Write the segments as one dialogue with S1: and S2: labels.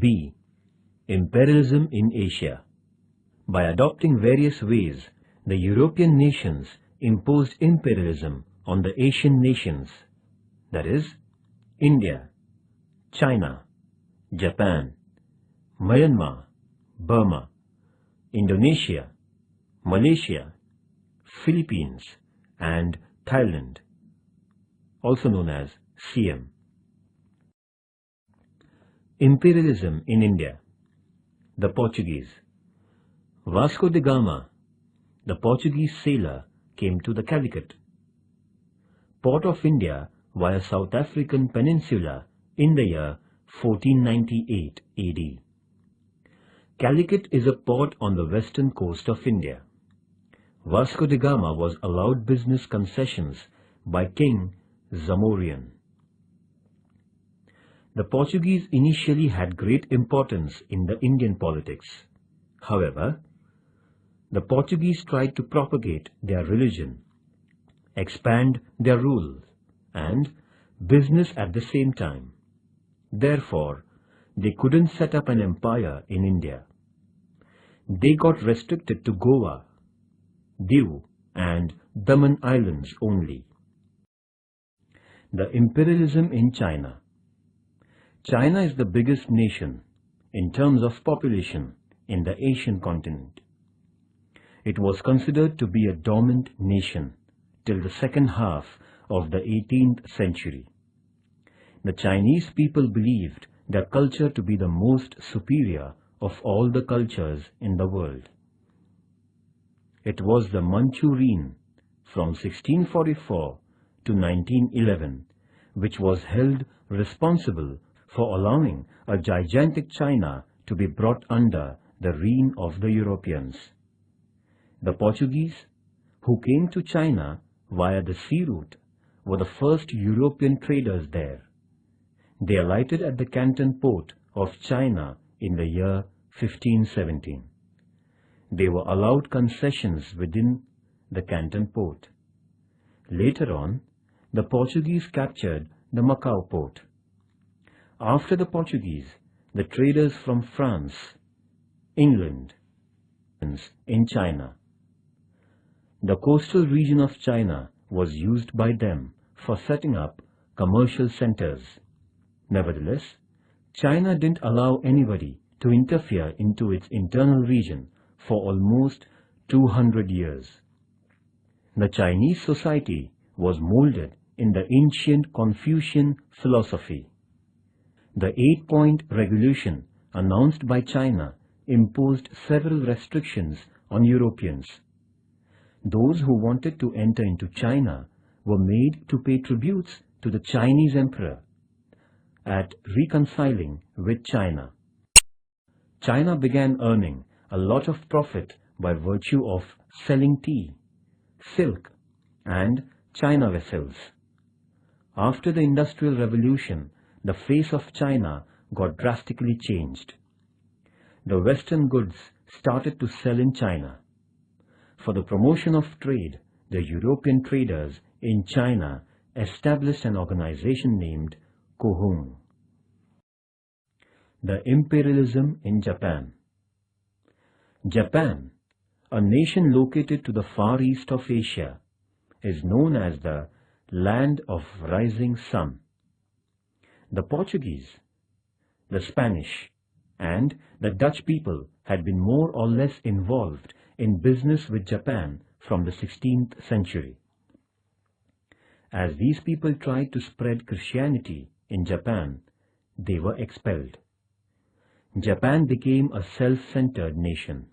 S1: B. Imperialism in Asia. By adopting various ways, the European nations imposed imperialism on the Asian nations, that is, India, China, Japan, Myanmar, Burma, Indonesia, Malaysia, Philippines, and Thailand, also known as Siam. Imperialism in India. The Portuguese. Vasco da Gama, the Portuguese sailor, came to the Calicut, port of India, via South African peninsula in the year 1498 AD. Calicut is a port on the western coast of India. Vasco da Gama was allowed business concessions by King Zamorian. The Portuguese initially had great importance in the Indian politics. However, the Portuguese tried to propagate their religion, expand their rule, and business at the same time. Therefore, they couldn't set up an empire in India. They got restricted to Goa, Diu, and Daman Islands only. The imperialism in China. China is the biggest nation in terms of population in the Asian continent. It was considered to be a dominant nation till the second half of the 18th century. The Chinese people believed their culture to be the most superior of all the cultures in the world. It was the Manchurian from 1644 to 1911 which was held responsible for allowing a gigantic China to be brought under the reign of the Europeans. The Portuguese, who came to China via the sea route, were the first European traders there. They alighted at the Canton port of China in the year 1517. They were allowed concessions within the Canton port. Later on, the Portuguese captured the Macau port. After the Portuguese, the traders from France, England, in China. The coastal region of China was used by them for setting up commercial centers. Nevertheless, China didn't allow anybody to interfere into its internal region for almost 200 years. The Chinese society was molded in the ancient Confucian philosophy. The 8-point regulation announced by China imposed several restrictions on Europeans. Those who wanted to enter into China were made to pay tributes to the Chinese emperor at reconciling with China. China began earning a lot of profit by virtue of selling tea, silk, and China vessels. After the Industrial Revolution, the face of China got drastically changed. The Western goods started to sell in China. For the promotion of trade, the European traders in China established an organization named Kohong. The imperialism in Japan. Japan, a nation located to the far east of Asia, is known as the land of rising sun. The Portuguese, the Spanish, and the Dutch people had been more or less involved in business with Japan from the 16th century. As these people tried to spread Christianity in Japan, they were expelled. Japan became a self-centered nation.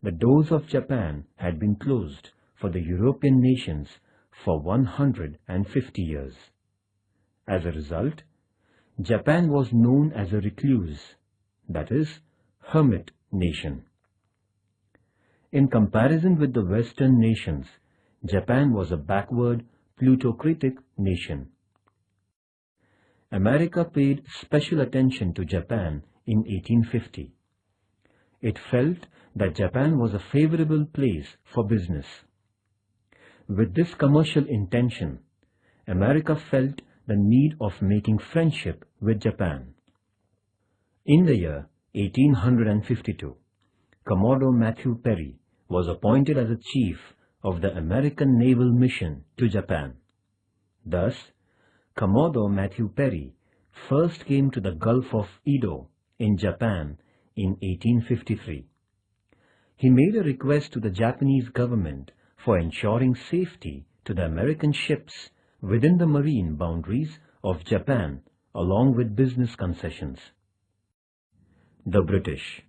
S1: The doors of Japan had been closed for the European nations for 150 years. As a result, Japan was known as a recluse, that is, hermit nation. In comparison with the Western nations, Japan was a backward, plutocratic nation. America paid special attention to Japan in 1850. It felt that Japan was a favorable place for business. With this commercial intention, America felt the need of making friendship with Japan. In the year 1852, Commodore Matthew Perry was appointed as a chief of the American Naval Mission to Japan. Thus, Commodore Matthew Perry first came to the Gulf of Edo in Japan in 1853. He made a request to the Japanese government for ensuring safety to the American ships within the marine boundaries of Japan, along with business concessions. The British.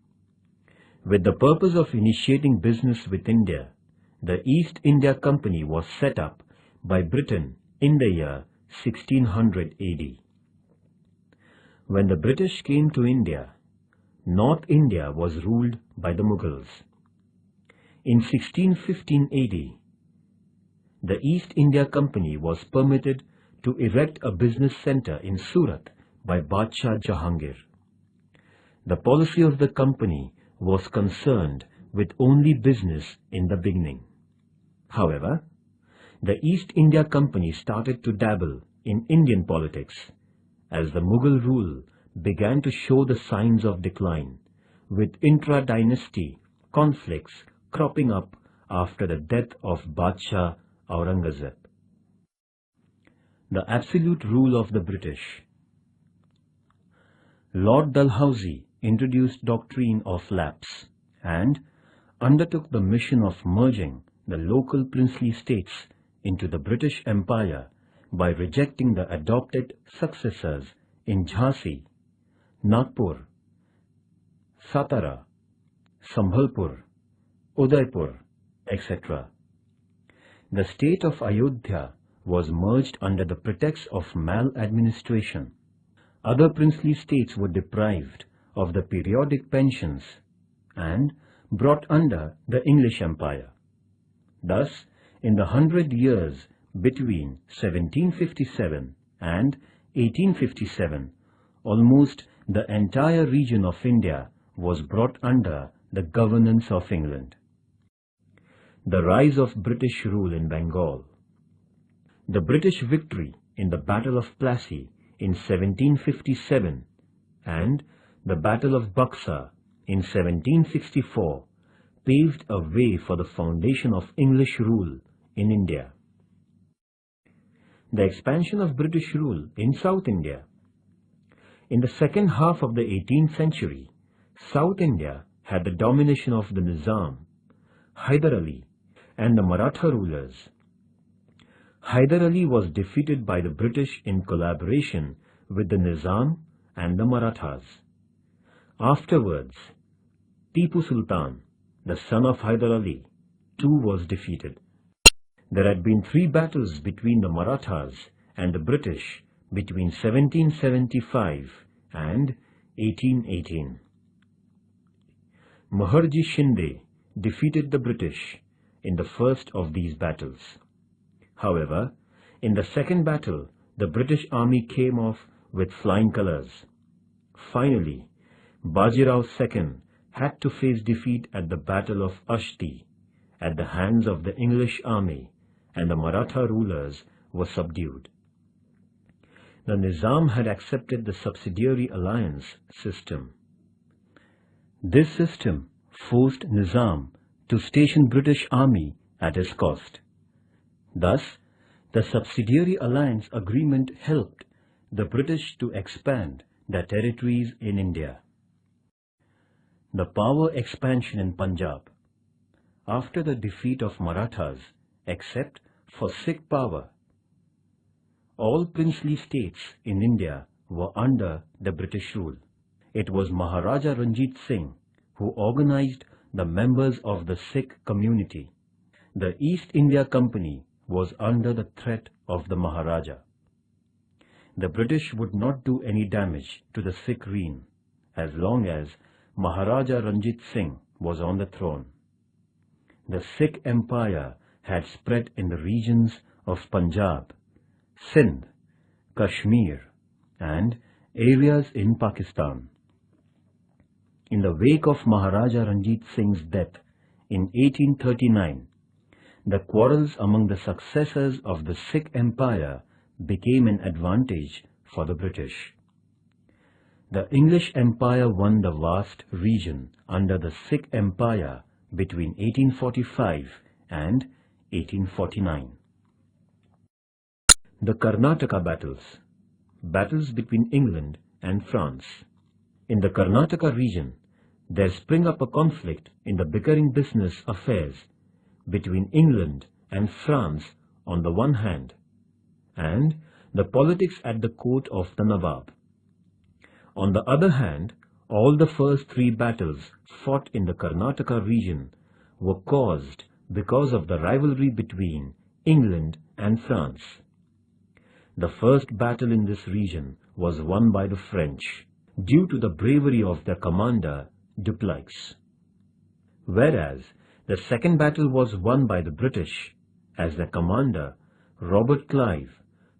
S1: With the purpose of initiating business with India, the East India Company was set up by Britain in the year 1600 AD. When the British came to India, North India was ruled by the Mughals. In 1615 AD, the East India Company was permitted to erect a business centre in Surat by Badshah Jahangir. The policy of the company was concerned with only business in the beginning. However, the East India Company started to dabble in Indian politics as the Mughal rule began to show the signs of decline, with intra-dynasty conflicts cropping up after the death of Badshah Aurangzeb. The absolute rule of the British. Lord Dalhousie introduced doctrine of lapse and undertook the mission of merging the local princely states into the British Empire by rejecting the adopted successors in Jhansi, Nagpur, Satara, Sambhalpur, Udaipur, etc. The state of Ayodhya was merged under the pretext of maladministration. Other princely states were deprived of the periodic pensions and brought under the English Empire. Thus, in the 100 years between 1757 and 1857, almost the entire region of India was brought under the governance of England. The rise of British rule in Bengal. The British victory in the Battle of Plassey in 1757 and the Battle of Buxar in 1764 paved a way for the foundation of English rule in India. The expansion of British rule in South India. In the second half of the 18th century, South India had the domination of the Nizam, Hyder Ali, and the Maratha rulers. Hyder Ali was defeated by the British in collaboration with the Nizam and the Marathas. Afterwards, Tipu Sultan, the son of Hyder Ali, too was defeated. There had been 3 battles between the Marathas and the British between 1775 and 1818. Muharji Shinde defeated the British in the first of these battles. However, in the second battle, the British army came off with flying colours. Finally, Bajirao II had to face defeat at the Battle of Ashti at the hands of the English army, and the Maratha rulers were subdued. The Nizam had accepted the subsidiary alliance system. This system forced Nizam to station British army at his cost. Thus, the subsidiary alliance agreement helped the British to expand their territories in India. The power expansion in Punjab. After the defeat of Marathas, except for Sikh power, all princely states in India were under the British rule. It was Maharaja Ranjit Singh who organized the members of the Sikh community. The East India Company was under the threat of the Maharaja. The British would not do any damage to the Sikh reign as long as Maharaja Ranjit Singh was on the throne. The Sikh Empire had spread in the regions of Punjab, Sindh, Kashmir, and areas in Pakistan. In the wake of Maharaja Ranjit Singh's death in 1839, the quarrels among the successors of the Sikh Empire became an advantage for the British. The English Empire won the vast region under the Sikh Empire between 1845 and 1849. The Karnataka battles, battles between England and France. In the Karnataka region, there sprang up a conflict in the bickering business affairs between England and France on the one hand, and the politics at the court of the Nawab. On the other hand, all the first three battles fought in the Karnataka region were caused because of the rivalry between England and France. The first battle in this region was won by the French due to the bravery of their commander Dupleix, whereas the second battle was won by the British as their commander Robert Clive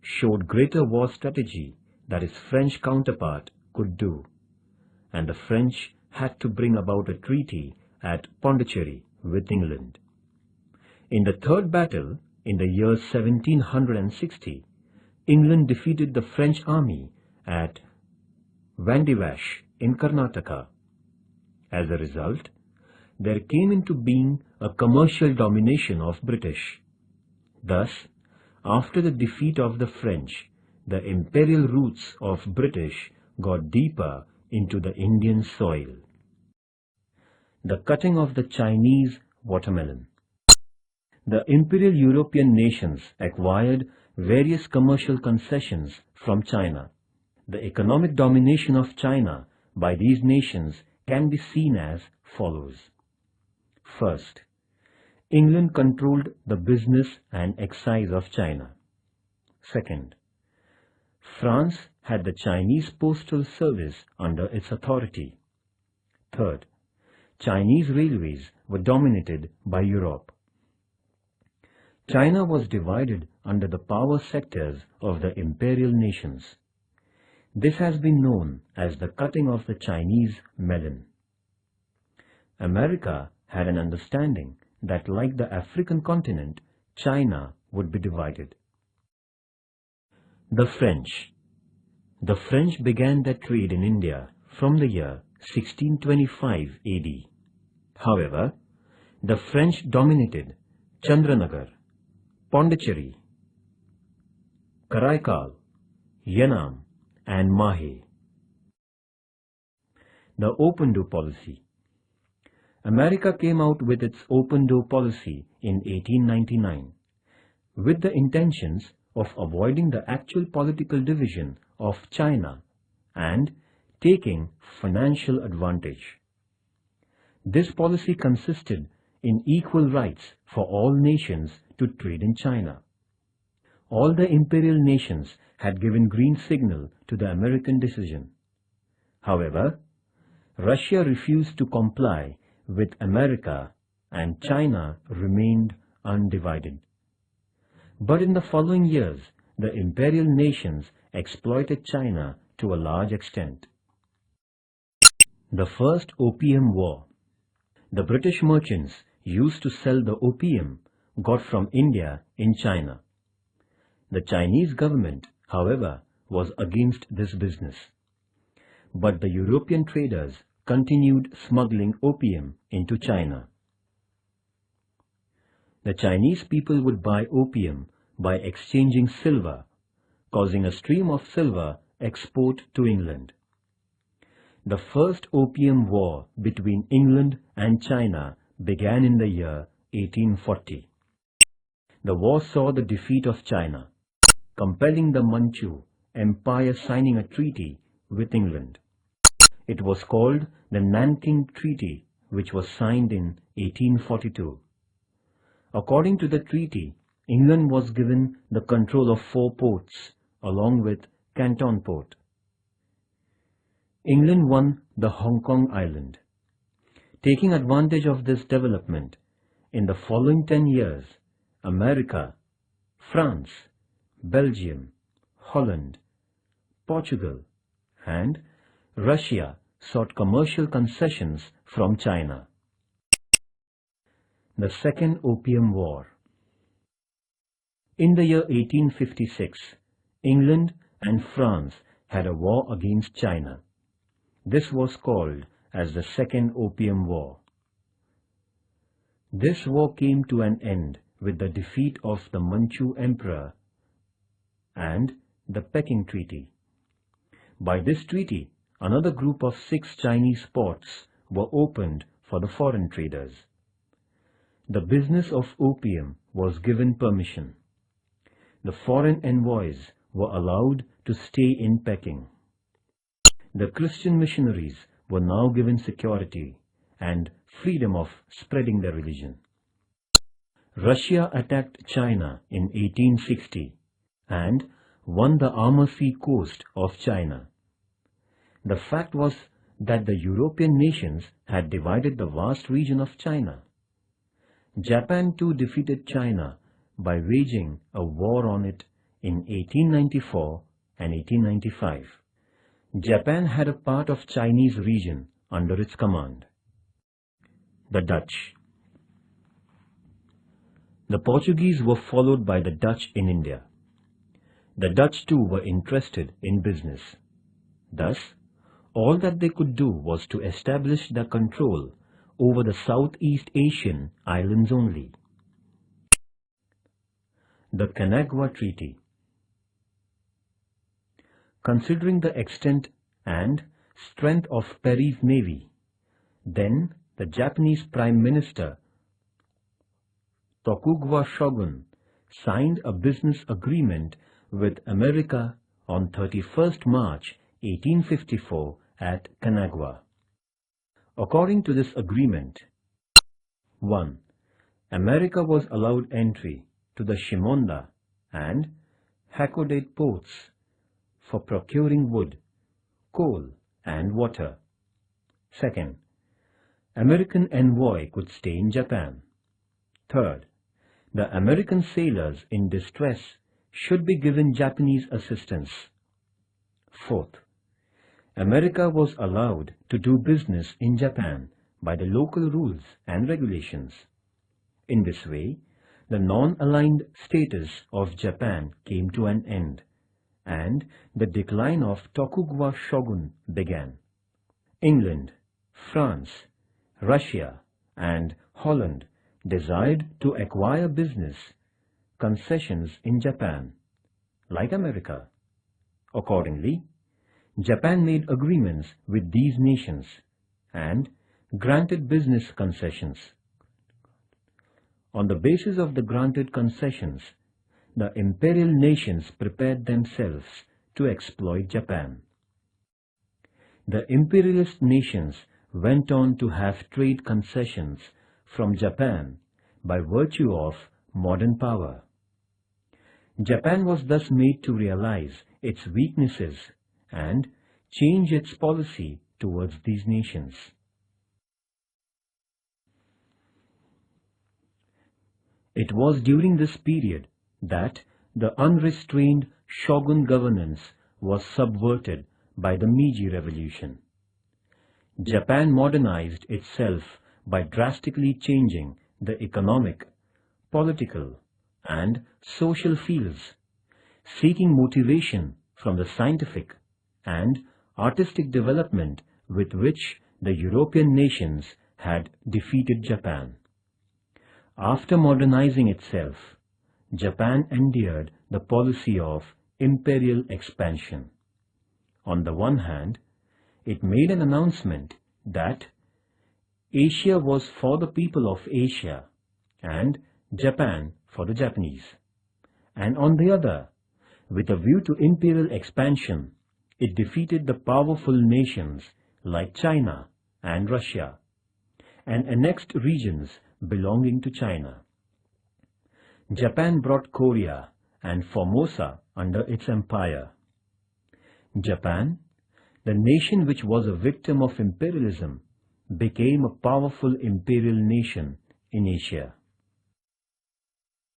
S1: showed greater war strategy that his French counterpart could do, and the French had to bring about a treaty at Pondicherry with England. In the third battle, in the year 1760, England defeated the French army at Vandivash in Karnataka. As a result, there came into being a commercial domination of British. Thus, after the defeat of the French, the imperial roots of British got deeper into the Indian soil. The cutting of the Chinese watermelon. The imperial European nations acquired various commercial concessions from China. The economic domination of China by these nations can be seen as follows. First, England controlled the business and excise of China. Second, France had the Chinese postal service under its authority. Third, Chinese railways were dominated by Europe. China was divided under the power sectors of the imperial nations. This has been known as the cutting of the Chinese melon. America had an understanding that, like the African continent, China would be divided. The French. The French began their trade in India from the year 1625 AD. However, the French dominated Chandranagar, Pondicherry, Karaikal, Yanam, and Mahe. The Open Door Policy. America came out with its Open Door Policy in 1899 with the intentions of avoiding the actual political division of China and taking financial advantage. This policy consisted in equal rights for all nations to trade in China. All the imperial nations had given green signal to the American decision. However, Russia refused to comply with America and China remained undivided. But in the following years, the imperial nations exploited China to a large extent. The First Opium War. The British merchants used to sell the opium got from India in China. The Chinese government, however, was against this business. But the European traders continued smuggling opium into China. The Chinese people would buy opium by exchanging silver, causing a stream of silver export to England. The First Opium War between England and China began in the year 1840. The war saw the defeat of China, compelling the Manchu Empire signing a treaty with England. It was called the Nanking Treaty, which was signed in 1842. According to the treaty, England was given the control of 4 ports, along with Canton Port. England won the Hong Kong Island. Taking advantage of this development, in the following 10 years, America, France, Belgium, Holland, Portugal, and Russia sought commercial concessions from China. The Second Opium War. In the year 1856, England and France had a war against China. This was called as the Second Opium War. This war came to an end with the defeat of the Manchu Emperor and the Peking Treaty. By this treaty, another group of 6 Chinese ports were opened for the foreign traders. The business of opium was given permission. The foreign envoys were allowed to stay in Peking. The Christian missionaries were now given security and freedom of spreading their religion. Russia attacked China in 1860 and won the Amur Sea coast of China. The fact was that the European nations had divided the vast region of China. Japan too defeated China by waging a war on it in 1894 and 1895. Japan had a part of Chinese region under its command. The Dutch. The Portuguese were followed by the Dutch in India. The Dutch too were interested in business. Thus, all that they could do was to establish their control over the Southeast Asian islands only. The Kanagawa Treaty. Considering the extent and strength of Perry's navy, then the Japanese Prime Minister Tokugawa Shogun signed a business agreement with America on 31st March 1854 at Kanagawa. According to this agreement, 1. America was allowed entry to the Shimonda and Hakodate ports for procuring wood, coal and water. 2. American envoy could stay in Japan. 3. The American sailors in distress should be given Japanese assistance. 4. America was allowed to do business in Japan by the local rules and regulations. In this way, the non-aligned status of Japan came to an end, and the decline of Tokugawa Shogun began. England, France, Russia, and Holland desired to acquire business concessions in Japan, like America. Accordingly, Japan made agreements with these nations and granted business concessions. On the basis of the granted concessions, the imperial nations prepared themselves to exploit Japan. The imperialist nations went on to have trade concessions from Japan by virtue of modern power. Japan was thus made to realize its weaknesses and change its policy towards these nations. It was during this period that the unrestrained shogun governance was subverted by the Meiji Revolution. Japan modernized itself by drastically changing the economic, political, and social fields, seeking motivation from the scientific and artistic development with which the European nations had defeated Japan. After modernizing itself, Japan endeared the policy of imperial expansion. On the one hand, it made an announcement that Asia was for the people of Asia and Japan for the Japanese. And on the other, with a view to imperial expansion, it defeated the powerful nations like China and Russia and annexed regions belonging to China. Japan brought Korea and Formosa under its empire. Japan, the nation which was a victim of imperialism, became a powerful imperial nation in Asia.